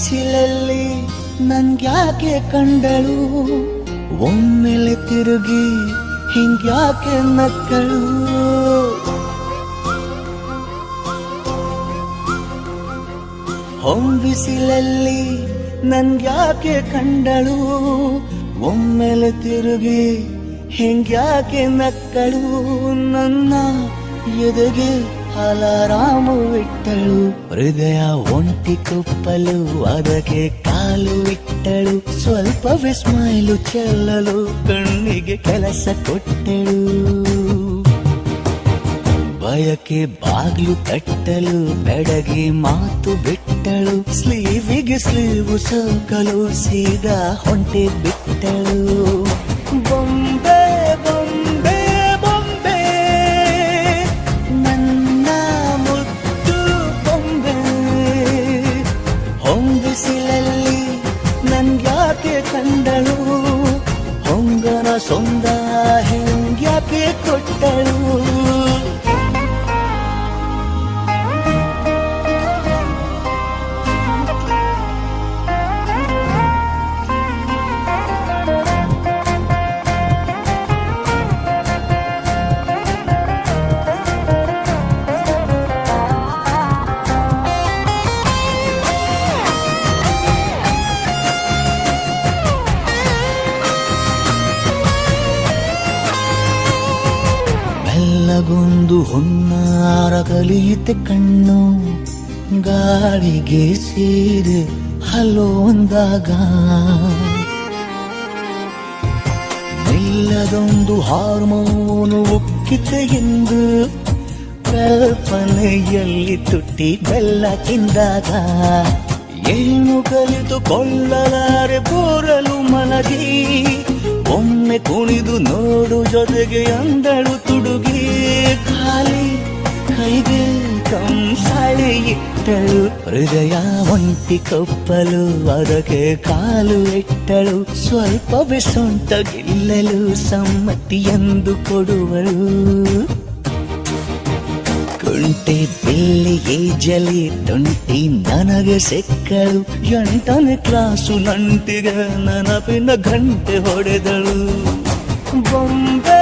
ಬಿಸಿಲಲ್ಲಿ ನನ್ಗ್ಯಾಕೆ ಕಂಡಳು, ಒಮ್ಮೆಲೆ ತಿರುಗಿ ಹಿಂಗ್ಯಾಕೆ ನಕ್ಕಳು. ಬಿಸಿಲಲ್ಲಿ ನನ್ಗ್ಯಾಕೆ ಕಂಡಳು, ಒಮ್ಮೆಲೆ ತಿರುಗಿ ಹಿಂಗ್ಯಾಕೆ ನಕ್ಕಳು. ನನ್ನ ಎದೆಗೆ ಅಲಾರಾಮು ಇಟ್ಟಳು, ಹೃದಯ ಒಂಟಿ ಕೊಪ್ಪಲು ಅದಕ್ಕೆ ಕಾಲು ಇಟ್ಟಳು. ಸ್ವಲ್ಪವೇ ಸ್ಮೈಲು ಚೆಲ್ಲಲು ಕಣ್ಣಿಗೆ ಕೆಲಸ ಕೊಟ್ಟಳು. ಬಯಕೆ ಬಾಗ್ಲು ತಟ್ಟಲು ಬೆಡಗಿ ಮಾತು ಬಿಟ್ಟಳು, ಸ್ಲೀವಿಗೆ ಸ್ಲೀವು ಸೋಕಲು ಸೀದಾ ಹೊಂಟೆ ಬಿಟ್ಟಳು. ಬೊಂಬೆ ಬೊಂಬೆ ಬೊಂಬೆ ನನ್ನ ಮುದ್ದು ಬೊಂಬೆ, ಹೊಂಬಿಸಿಲಲ್ಲಿ ನನ್ಗ್ಯಾಕೆ ಕಂಡಳು, ಹೊಂಗನ ಸೊಂದ ಹೆಂಗ್ಯಾಕೆ ಕೊಟ್ಟಳು. ಗೊಂದು ಹೊನ್ನಾರ ಕಲಿಯುತ್ತೆ ಕಣ್ಣು, ಗಾಳಿಗೆ ಸೇರಿ ಹಲೋ ಅಂದಾಗ ನಿಲ್ಲದೊಂದು ಹಾರ್ಮೋನು ಉಕ್ಕಿತೆ ಎಂದು ಕಲ್ಪನೆಯಲ್ಲಿ ತುಟ್ಟಿ ಬೆಲ್ಲ ತಿಂದಾಗ. ಏನು ಕಲಿತುಕೊಳ್ಳಲಾರೆ ಬೋರಲು ಮಲಗಿ, ಒಮ್ಮೆ ಕುಣಿದು ನೋಡು ಜೊತೆಗೆ ಅಂದಳು ತುಡುಗಿ. ಖಾಲಿ ಕೈಗೆ ಕಂಸಾಳೆ ಇಟ್ಟಳು, ಹೃದಯ ಒಂಟಿ ಕೊಪ್ಪಲು ಅದಕ್ಕೆ ಕಾಲು ಇಟ್ಟಳು. ಸ್ವಲ್ಪವೇ ಸೊಂಟ ಗೆಲ್ಲಲು ಸಮ್ಮತಿ ಎಂದು ಕೊಡುವಳು. ಕುಂಟೆ ಬಿಲ್ಲಿಗೆ ಜಲಿ ತುಂಟಿ ನನಗೆ ಸಿಕ್ಕಳು, 8ನೇ ಕ್ಲಾಸು ನಂಟಿಗೆ ನೆನಪಿನ ಗಂಟೆ ಹೊಡೆದಳು. ಬೊಂಬೆ